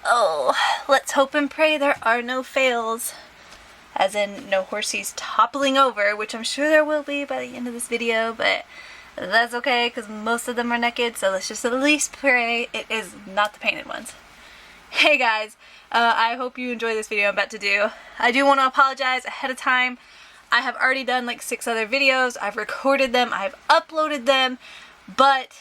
Oh, let's hope and pray there are no fails. As in, no horsies toppling over, which I'm sure there will be by the end of this video, but that's okay, because most of them are naked, so let's just at least pray it is not the painted ones. Hey guys, I hope you enjoy this video I'm about to do. I do want to apologize ahead of time. I have already done like 6 other videos, I've recorded them, I've uploaded them, but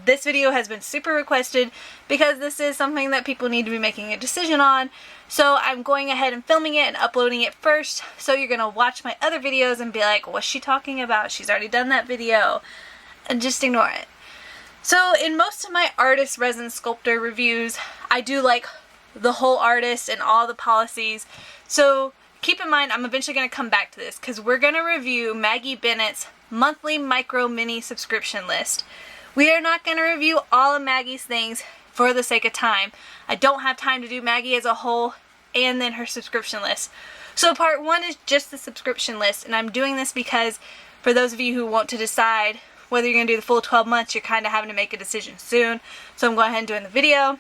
this video has been super requested because this is something that people need to be making a decision on. So I'm going ahead and filming it and uploading it first. So you're going to watch my other videos and be like, what's she talking about? She's already done that video. And just ignore it. So in most of my artist resin sculptor reviews, I do like the whole artist and all the policies. So keep in mind, I'm eventually going to come back to this because we're going to review Maggie Bennett's monthly micro mini subscription list. We are not going to review all of Maggie's things for the sake of time. I don't have time to do Maggie as a whole and then her subscription list. So part 1 is just the subscription list, and I'm doing this because for those of you who want to decide whether you're going to do the full 12 months, you're kind of having to make a decision soon. So I'm going ahead and doing the video.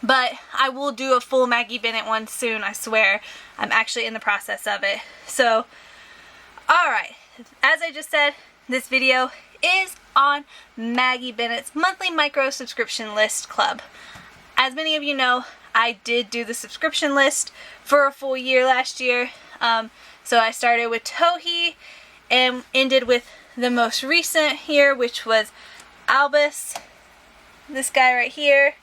But I will do a full Maggie Bennett one soon, I swear. I'm actually in the process of it. So, alright. As I just said, this video is on Maggie Bennett's monthly micro subscription list club. As many of you know, I did do the subscription list for a full year last year. So I started with Tohi and ended with the most recent here, which was Albus, this guy right here.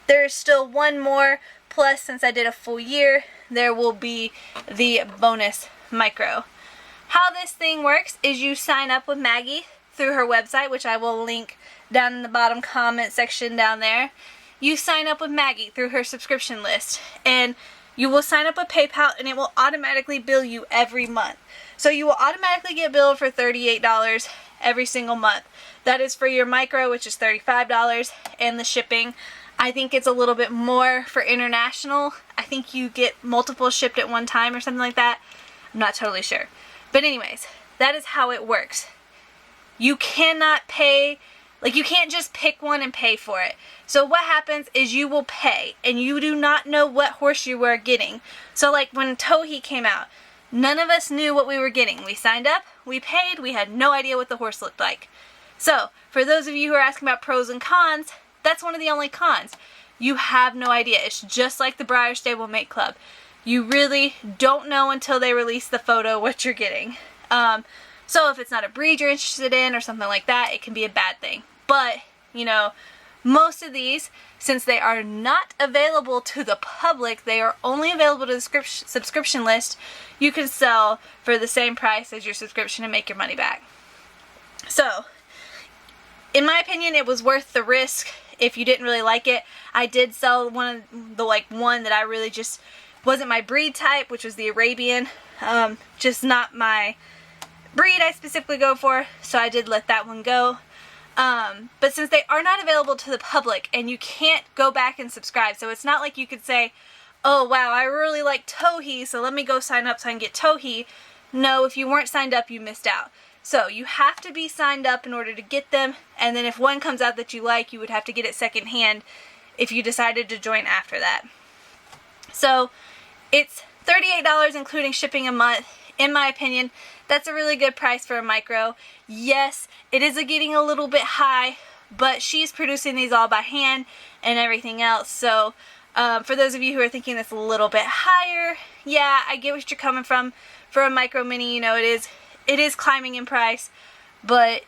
There's still one more, plus since I did a full year, there will be the bonus micro. How this thing works is you sign up with Maggie through her website, which I will link down in the bottom comment section down there. You sign up with Maggie through her subscription list, and you will sign up with PayPal, and it will automatically bill you every month. So you will automatically get billed for $38 every single month. That is for your micro, which is $35, and the shipping. I think it's a little bit more for international. I think you get multiple shipped at one time or something like that. I'm not totally sure. But anyways, that is how it works. You cannot pay, like you can't just pick one and pay for it. So what happens is you will pay and you do not know what horse you are getting. So like when Tohi came out, none of us knew what we were getting. We signed up, we paid, we had no idea what the horse looked like. So for those of you who are asking about pros and cons, that's one of the only cons. You have no idea. It's just like the Breyer Stable Mate Club. You really don't know until they release the photo what you're getting. So if it's not a breed you're interested in or something like that, it can be a bad thing. But, you know, most of these, since they are not available to the public, they are only available to the subscription list, you can sell for the same price as your subscription and make your money back. So, in my opinion, it was worth the risk if you didn't really like it. I did sell one that I really just wasn't my breed type, which was the Arabian. Just not my breed I specifically go for, so I did let that one go. But since they are not available to the public and you can't go back and subscribe, so it's not like you could say, oh wow, I really like Tohi, so let me go sign up so I can get Tohi. No, if you weren't signed up, you missed out. So you have to be signed up in order to get them, and then if one comes out that you like, you would have to get it secondhand if you decided to join after that. So it's $38 including shipping a month. In my opinion, that's a really good price for a micro. Yes, it is getting a little bit high, but she's producing these all by hand and everything else. So for those of you who are thinking it's a little bit higher, yeah, I get what you're coming from. For a micro mini, you know, it is climbing in price, but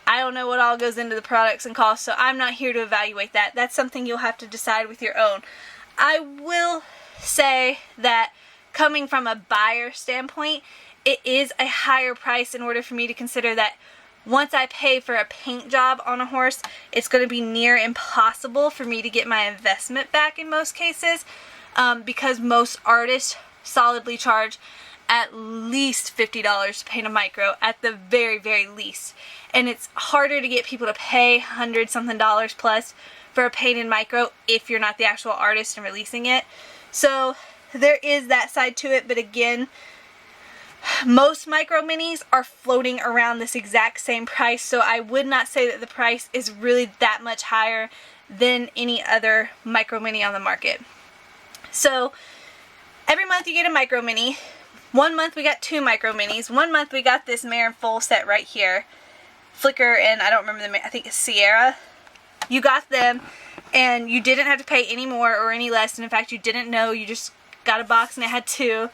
I don't know what all goes into the products and costs, so I'm not here to evaluate that. That's something you'll have to decide with your own. I will say that coming from a buyer standpoint, it is a higher price in order for me to consider that once I pay for a paint job on a horse, it's going to be near impossible for me to get my investment back in most cases, because most artists solidly charge at least $50 to paint a micro, at the very, very least. And it's harder to get people to pay $100-something plus for a painted micro if you're not the actual artist and releasing it. So there is that side to it, but again, most micro minis are floating around this exact same price, so I would not say that the price is really that much higher than any other micro mini on the market. So every month you get a micro mini. One month we got 2 micro minis. One month we got this Mare and Full set right here. Flicker and I don't remember the, I think it's Sierra. You got them and you didn't have to pay any more or any less. And in fact, you didn't know. You just got a box and it had 2.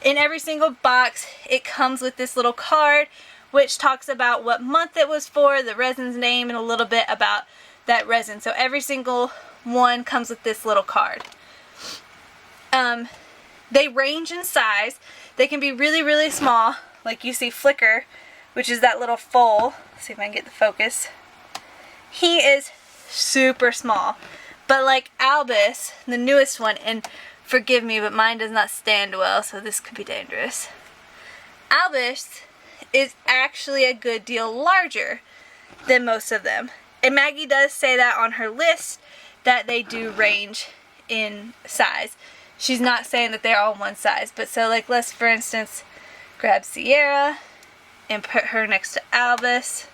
In every single box, it comes with this little card which talks about what month it was for, the resin's name, and a little bit about that resin. So every single one comes with this little card. They range in size. They can be really, really small, like you see Flicker, which is that little foal. Let's see if I can get the focus. He is super small. But like Albus, the newest one, and forgive me, but mine does not stand well, so this could be dangerous. Albus is actually a good deal larger than most of them. And Maggie does say that on her list, that they do range in size. She's not saying that they're all one size, but so like let's for instance grab Sierra and put her next to Albus.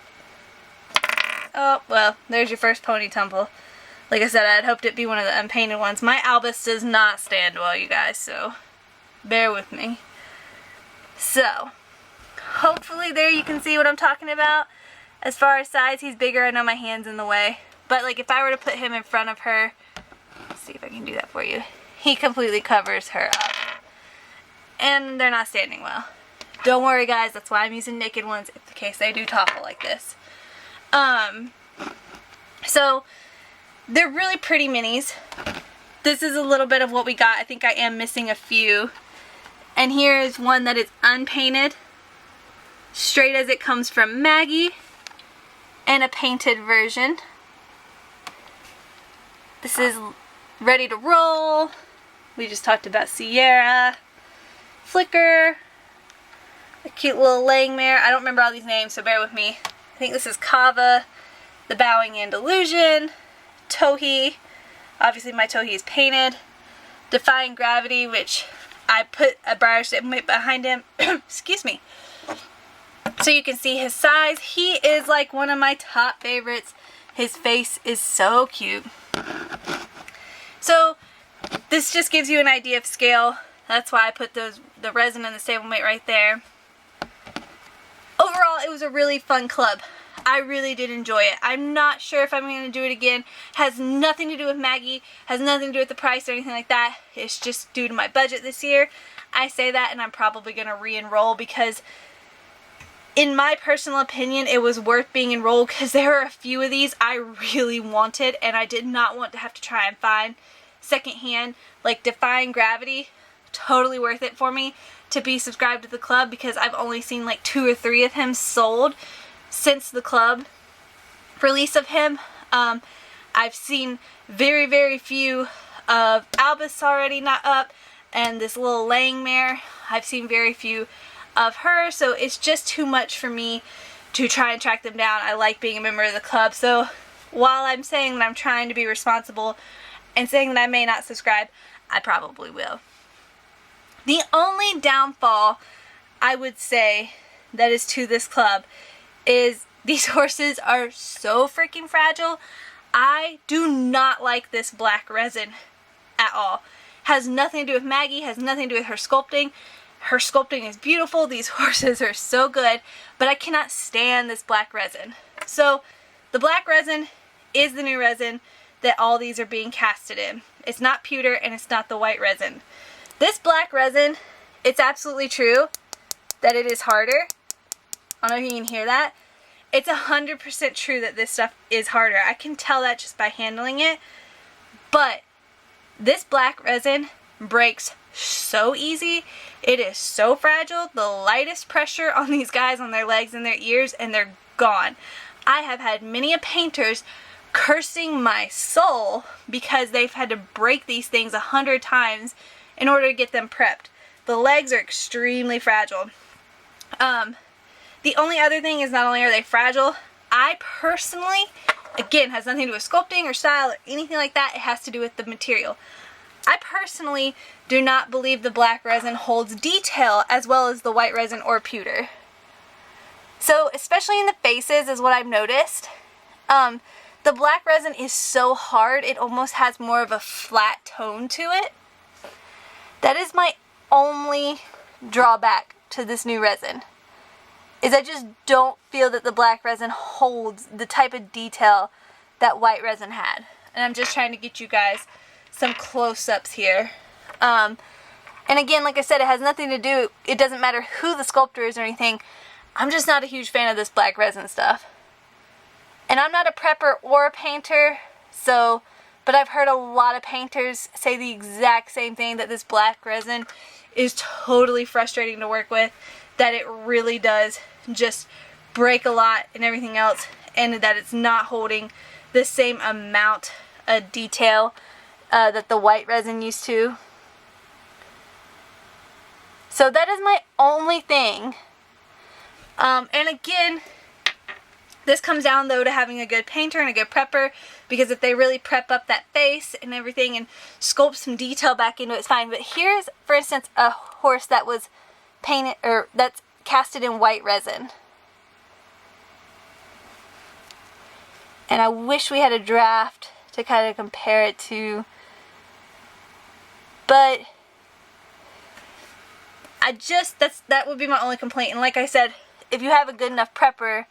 Oh, well, there's your first pony tumble. Like I said, I had hoped it'd be one of the unpainted ones. My Albus does not stand well, you guys, so bear with me. So, hopefully there you can see what I'm talking about. As far as size, he's bigger. I know my hand's in the way. But like if I were to put him in front of her, let's see if I can do that for you. He completely covers her up. And they're not standing well. Don't worry guys, that's why I'm using naked ones in case they do topple like this. So they're really pretty minis. This is a little bit of what we got. I think I am missing a few. And here is one that is unpainted, straight as it comes from Maggie, and a painted version. This is ready to roll. We just talked about Sierra, Flicker, a cute little laying mare. I don't remember all these names, so bear with me. I think this is Kava, the Bowing and Illusion, Tohi. Obviously my Tohi is painted. Defying Gravity, which I put a briar statement behind him. Excuse me. So you can see his size. He is like one of my top favorites. His face is so cute. So this just gives you an idea of scale. That's why I put the resin and the stablemate right there. Overall, it was a really fun club. I really did enjoy it. I'm not sure if I'm going to do it again. Has nothing to do with Maggie. Has nothing to do with the price or anything like that. It's just due to my budget this year. I say that and I'm probably going to re-enroll because in my personal opinion, it was worth being enrolled because there were a few of these I really wanted and I did not want to have to try and find secondhand. Like Defying Gravity, totally worth it for me to be subscribed to the club because I've only seen like 2 or 3 of him sold since the club release of him. I've seen very, very few of Albus already not up, and this little laying mare, I've seen very few of her, so it's just too much for me to try and track them down. I like being a member of the club, so while I'm saying that I'm trying to be responsible and saying that I may not subscribe, I probably will. The only downfall I would say that is to this club is these horses are so freaking fragile. I do not like this black resin at all. Has nothing to do with Maggie, has nothing to do with her sculpting. Her sculpting is beautiful. These horses are so good, but I cannot stand this black resin. So the black resin is the new resin that all these are being casted in. It's not pewter and it's not the white resin. This black resin, it's absolutely true that it is harder. I don't know if you can hear that. It's 100% true that this stuff is harder. I can tell that just by handling it. But this black resin breaks so easy. It is so fragile. The lightest pressure on these guys on their legs and their ears and they're gone. I have had many painters cursing my soul because they've had to break these things 100 times in order to get them prepped. The legs are extremely fragile. The only other thing is not only are they fragile, I personally, again, has nothing to do with sculpting or style or anything like that. It has to do with the material. I personally do not believe the black resin holds detail as well as the white resin or pewter. So, especially in the faces is what I've noticed. the black resin is so hard, it almost has more of a flat tone to it. That is my only drawback to this new resin, is I just don't feel that the black resin holds the type of detail that white resin had. And I'm just trying to get you guys some close-ups here. And again, like I said, it has nothing to do, it doesn't matter who the sculptor is or anything. I'm just not a huge fan of this black resin stuff. And I'm not a prepper or a painter, so, but I've heard a lot of painters say the exact same thing, that this black resin is totally frustrating to work with, that it really does just break a lot and everything else, and that it's not holding the same amount of detail that the white resin used to. So that is my only thing. And again, this comes down though to having a good painter and a good prepper, because if they really prep up that face and everything and sculpt some detail back into it, it's fine. But here's, for instance, a horse that was painted, or that's casted in white resin. And I wish we had a draft to kind of compare it to, but that would be my only complaint. And like I said, if you have a good enough prepper,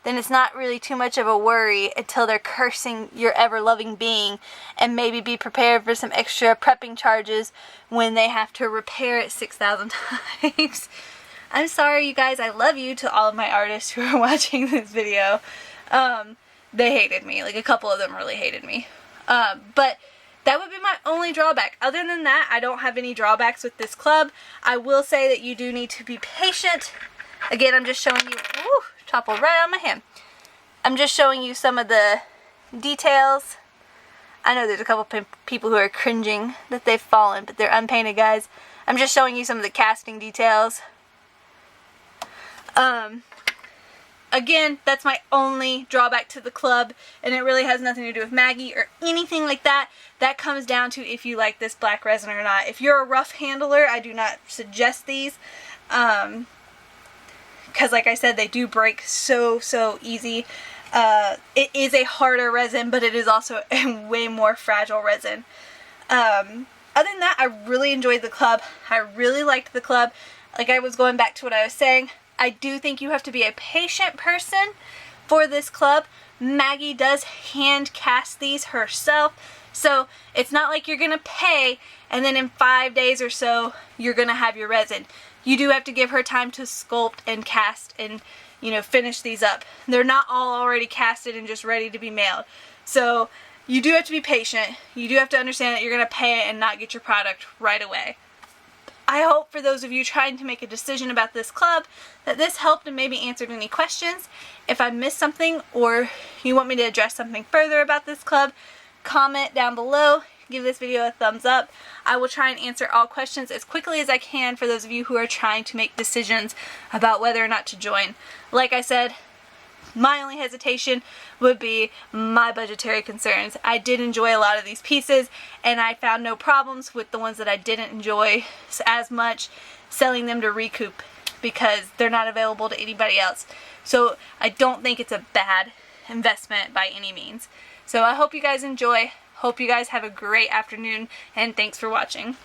then it's not really too much of a worry until they're cursing your ever-loving being, and maybe be prepared for some extra prepping charges when they have to repair it 6,000 times. I'm sorry, you guys. I love you, to all of my artists who are watching this video. They hated me. Like, a couple of them really hated me. But that would be my only drawback. Other than that, I don't have any drawbacks with this club. I will say that you do need to be patient. Again, I'm just showing you, woo, toppled right on my hand. I'm just showing you some of the details. I know there's a couple people who are cringing that they've fallen, but they're unpainted, guys. I'm just showing you some of the casting details. Again, that's my only drawback to the club, and it really has nothing to do with Maggie or anything like that. That comes down to if you like this black resin or not. If you're a rough handler, I do not suggest these. Because like I said, they do break so easy. It is a harder resin, but it is also a way more fragile resin. Other than that, I really enjoyed the club. I really liked the club. Like I was going back to what I was saying, I do think you have to be a patient person for this club. Maggie does hand cast these herself, so it's not like you're gonna pay and then in 5 days or so you're gonna have your resin. You do have to give her time to sculpt and cast and, you know, finish these up. They're not all already casted and just ready to be mailed. So you do have to be patient. You do have to understand that you're gonna pay and not get your product right away. I hope for those of you trying to make a decision about this club that this helped and maybe answered any questions. If I missed something or you want me to address something further about this club, comment down below. Give this video a thumbs up. I will try and answer all questions as quickly as I can for those of you who are trying to make decisions about whether or not to join. Like I said, my only hesitation would be my budgetary concerns. I did enjoy a lot of these pieces, and I found no problems with the ones that I didn't enjoy as much selling them to recoup, because they're not available to anybody else. So I don't think it's a bad investment by any means. So I hope you guys enjoy. Hope you guys have a great afternoon, and thanks for watching.